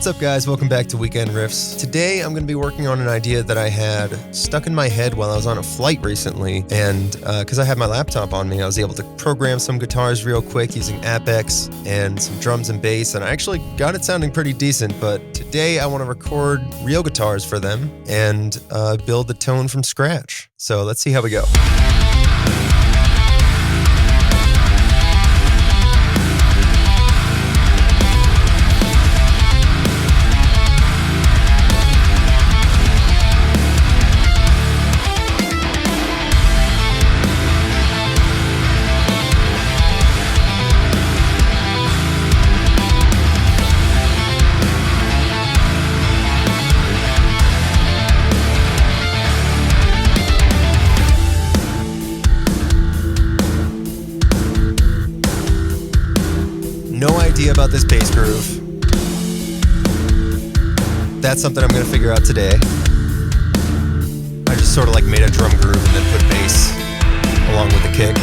What's up, guys? Welcome back to Weekend Riffs. Today, I'm going to be working on an idea that I had stuck in my head while I was on a flight recently. And because I had my laptop on me, I was able to program some guitars real quick using Apex and some drums and bass. And I actually got it sounding pretty decent. But today, I want to record real guitars for them and build the tone from scratch. So let's see how we go. No idea about this bass groove. That's something I'm going to figure out today. I just sort of like made a drum groove and then put bass along with the kick.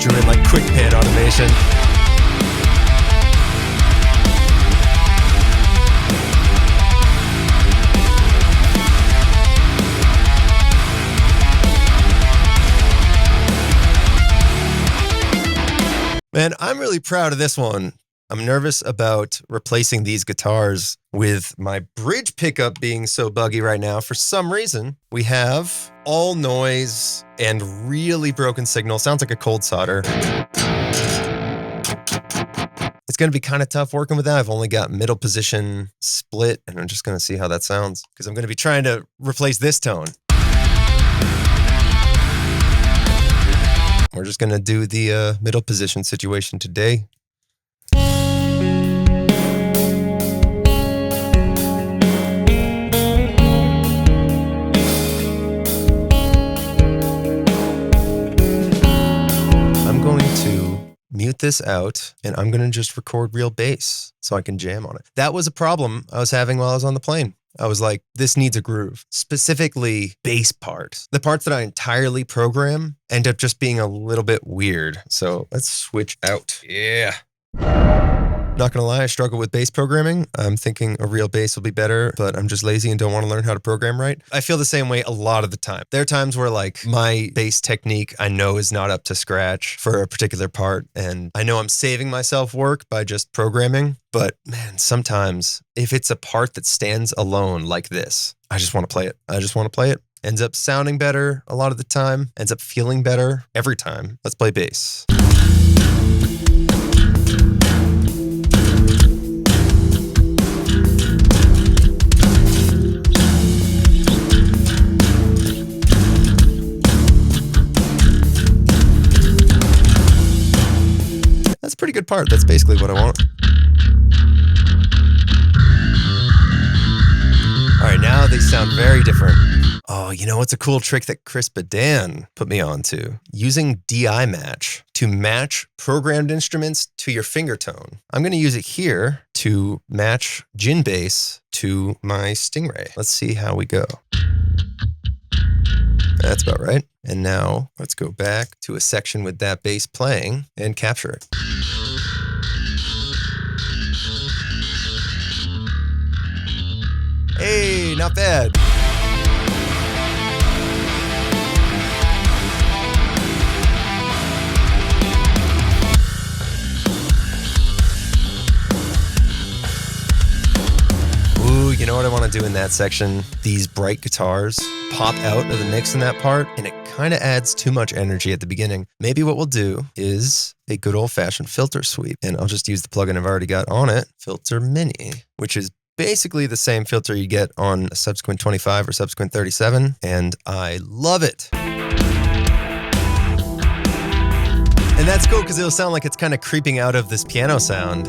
Drew in like quick pan automation. Man, I'm really proud of this one. I'm nervous about replacing these guitars with my bridge pickup being so buggy right now. For some reason, we have all noise and really broken signal. Sounds like a cold solder. It's going to be kind of tough working with that. I've only got middle position split, and I'm just going to see how that sounds because I'm going to be trying to replace this tone. We're just going to do the middle position situation today. I'm going to mute this out and I'm going to just record real bass so I can jam on it. That was a problem I was having while I was on the plane. I was like, this needs a groove, specifically bass parts. The parts that I entirely program end up just being a little bit weird. So let's switch out. Yeah. Not gonna lie, I struggle with bass programming. I'm thinking a real bass will be better, but I'm just lazy and don't want to learn how to program right. I feel the same way a lot of the time. There are times where like my bass technique I know is not up to scratch for a particular part, and I know I'm saving myself work by just programming. But man, sometimes if it's a part that stands alone like this, I just want to play it. I just want to play it. Ends up sounding better a lot of the time, ends up feeling better every time. Let's play bass. That's a pretty good part. That's basically what I want. All right, now they sound very different. Oh, you know what's a cool trick that Chris Badan put me on to? Using DI match to match programmed instruments to your finger tone. I'm going to use it here to match gin bass to my Stingray. Let's see how we go. That's about right. And now let's go back to a section with that bass playing and capture it. Hey, not bad. Ooh, you know what I want to do in that section? These bright guitars pop out of the mix in that part, and it kind of adds too much energy at the beginning. Maybe what we'll do is a good old-fashioned filter sweep, and I'll just use the plugin I've already got on it, Filter Mini, which is basically the same filter you get on a Subsequent 25 or Subsequent 37, and I love it. And that's cool because it'll sound like it's kind of creeping out of this piano sound.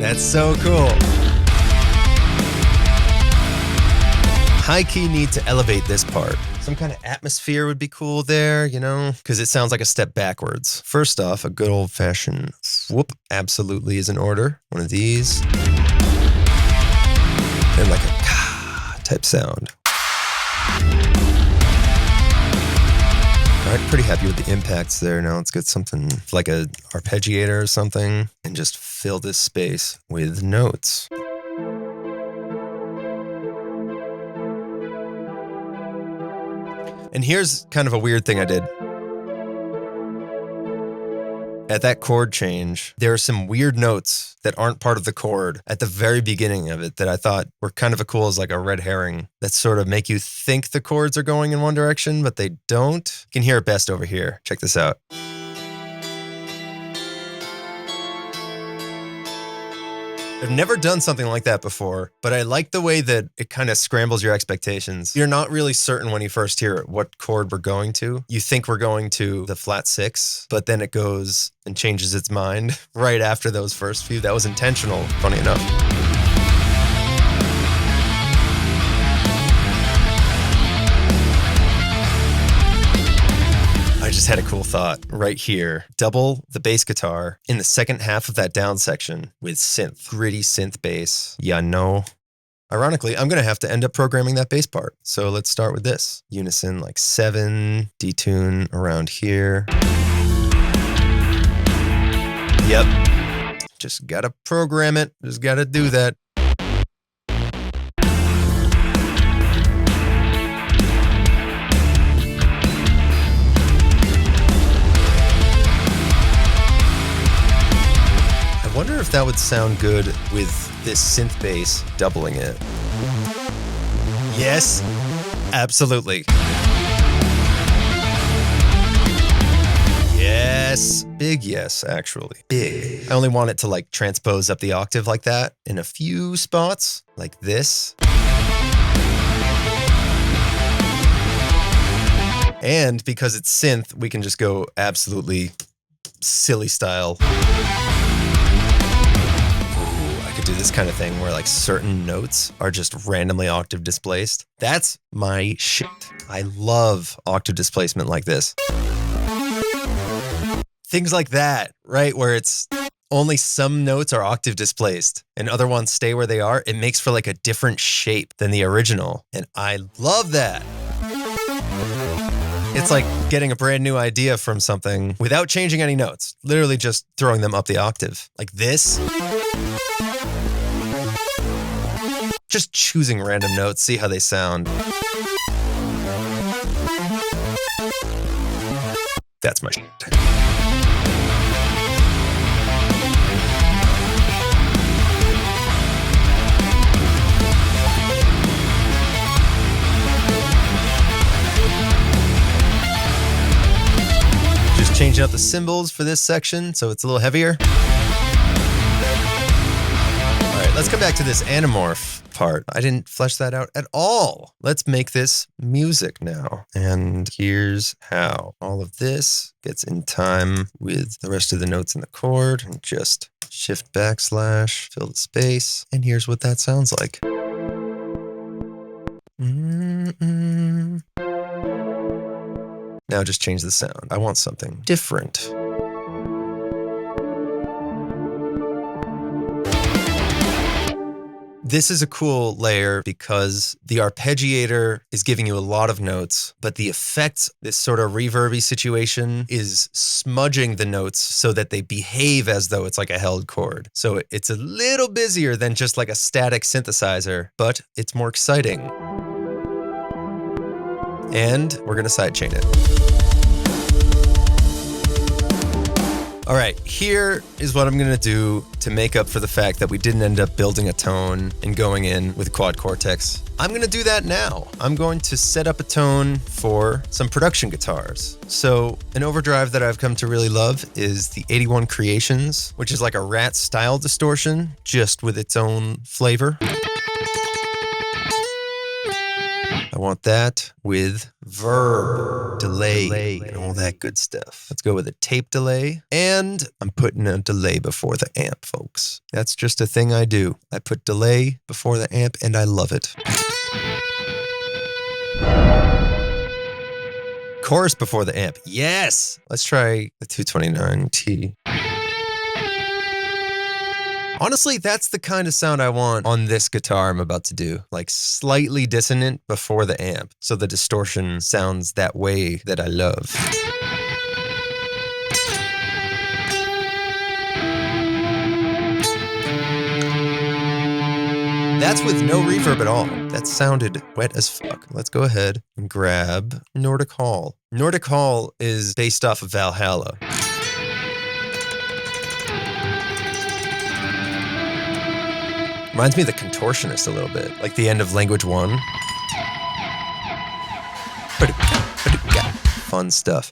That's so cool. High key need to elevate this part. Some kind of atmosphere would be cool there, you know, because it sounds like a step backwards. First off, a good old fashioned whoop absolutely is in order. One of these. And like a type sound. All right, pretty happy with the impacts there. Now let's get something like a arpeggiator or something and just fill this space with notes. And here's kind of a weird thing I did. At that chord change, there are some weird notes that aren't part of the chord at the very beginning of it that I thought were kind of cool as like a red herring that sort of make you think the chords are going in one direction, but they don't. You can hear it best over here. Check this out. I've never done something like that before, but I like the way that it kind of scrambles your expectations. You're not really certain when you first hear it what chord we're going to. You think we're going to the flat 6, but then it goes and changes its mind right after those first few. That was intentional, funny enough. I just had a cool thought right here. Double the bass guitar in the second half of that down section with synth, gritty synth bass. Yeah, no. Ironically, I'm going to have to end up programming that bass part. So let's start with this. Unison like 7, detune around here. Yep. Just got to program it. Just got to do that. I wonder if that would sound good with this synth bass doubling it. Yes, absolutely. Yes, big yes, actually. Big. I only want it to like transpose up the octave like that in a few spots, like this. And because it's synth, we can just go absolutely silly style. Do this kind of thing where like certain notes are just randomly octave displaced. That's my shit. I love octave displacement like this. Things like that, right? Where it's only some notes are octave displaced and other ones stay where they are. It makes for like a different shape than the original. And I love that. It's like getting a brand new idea from something without changing any notes. Literally just throwing them up the octave. Like this. Just choosing random notes, see how they sound. That's my shit. Just changing up the cymbals for this section so it's a little heavier. All right, let's come back to this anamorph part. I didn't flesh that out at all. Let's make this music now. And here's how. All of this gets in time with the rest of the notes in the chord. And just shift backslash, fill the space. And here's what that sounds like. Now just change the sound. I want something different. This is a cool layer because the arpeggiator is giving you a lot of notes, but the effects, this sort of reverby situation, is smudging the notes so that they behave as though it's like a held chord. So it's a little busier than just like a static synthesizer, but it's more exciting. And we're gonna sidechain it. All right, here is what I'm gonna do to make up for the fact that we didn't end up building a tone and going in with quad Cortex. I'm gonna do that now. I'm going to set up a tone for some production guitars. So an overdrive that I've come to really love is the 81 Creations, which is like a Rat style distortion, just with its own flavor. I want that with verb, delay, and all that good stuff. Let's go with a tape delay. And I'm putting a delay before the amp, folks. That's just a thing I do. I put delay before the amp and I love it. Chorus before the amp. Yes! Let's try the 229T. Honestly, that's the kind of sound I want on this guitar I'm about to do. Like slightly dissonant before the amp, so the distortion sounds that way that I love. That's with no reverb at all. That sounded wet as fuck. Let's go ahead and grab Nordic Hall. Nordic Hall is based off of Valhalla. Reminds me of The Contortionist a little bit, like the end of Language 1. Fun stuff.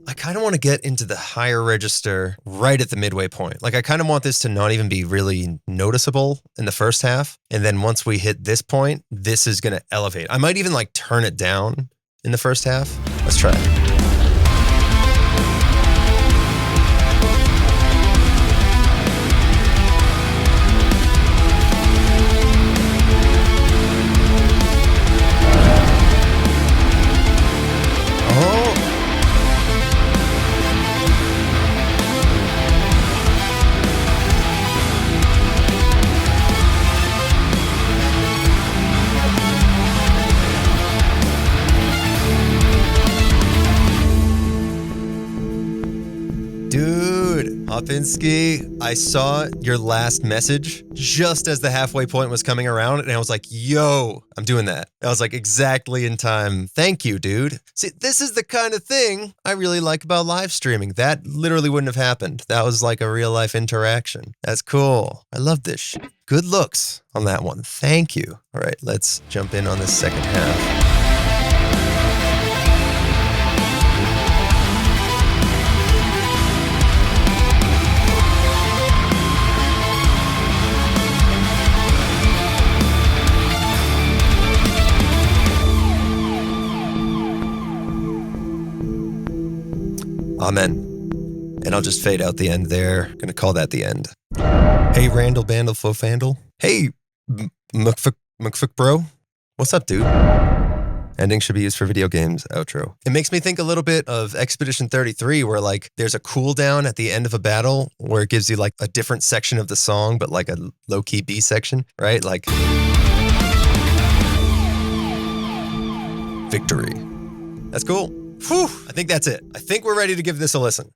I kind of want to get into the higher register right at the midway point. Like I kind of want this to not even be really noticeable in the first half. And then once we hit this point, this is going to elevate. I might even like turn it down in the first half. Let's try it. Hopinski, I saw your last message just as the halfway point was coming around, and I was like, yo, I'm doing that. I was like, exactly in time. Thank you, dude. See, this is the kind of thing I really like about live streaming. That literally wouldn't have happened. That was like a real life interaction. That's cool. I love this shit. Good looks on that one. Thank you. All right, let's jump in on the second half. Amen. And I'll just fade out the end there. Gonna call that the end. Hey, Randall Bandle Fofandle. Hey, McFuck bro. What's up, dude? Ending should be used for video games. Outro. It makes me think a little bit of Expedition 33, where like there's a cooldown at the end of a battle where it gives you like a different section of the song, but like a low-key B section, right? Like victory. That's cool. Whew, I think that's it. I think we're ready to give this a listen.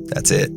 That's it.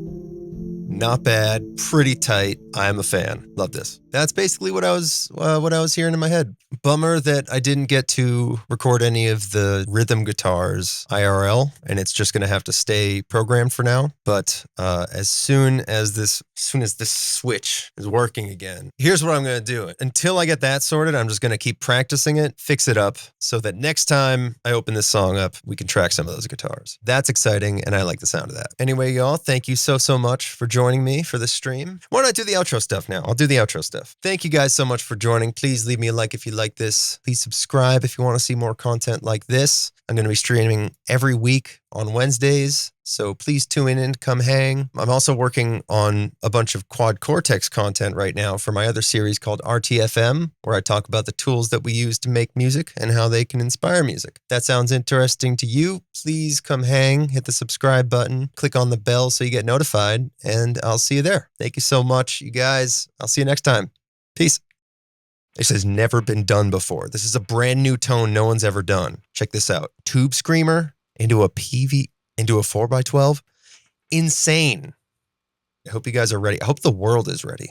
Not bad, pretty tight. I'm a fan. Love this. That's basically what I was hearing in my head. Bummer that I didn't get to record any of the rhythm guitars IRL, and it's just going to have to stay programmed for now. But as soon as this switch is working again, here's what I'm going to do. Until I get that sorted, I'm just going to keep practicing it, fix it up, so that next time I open this song up, we can track some of those guitars. That's exciting, and I like the sound of that. Anyway, y'all, thank you so much for joining me for this stream. Why don't I do the outro stuff now? I'll do the outro stuff. Thank you guys so much for joining. Please leave me a like if you like this. Please subscribe if you want to see more content like this. I'm going to be streaming every week on Wednesdays, so please tune in and come hang. I'm also working on a bunch of quad Cortex content right now for my other series called RTFM, where I talk about the tools that we use to make music and how they can inspire music. If that sounds interesting to you, please come hang, hit the subscribe button, click on the bell so you get notified, and I'll see you there. Thank you so much, you guys. I'll see you next time. Peace. This has never been done before. This is a brand new tone no one's ever done. Check this out. Tube screamer into a 4x12. Insane. I hope you guys are ready. I hope the world is ready.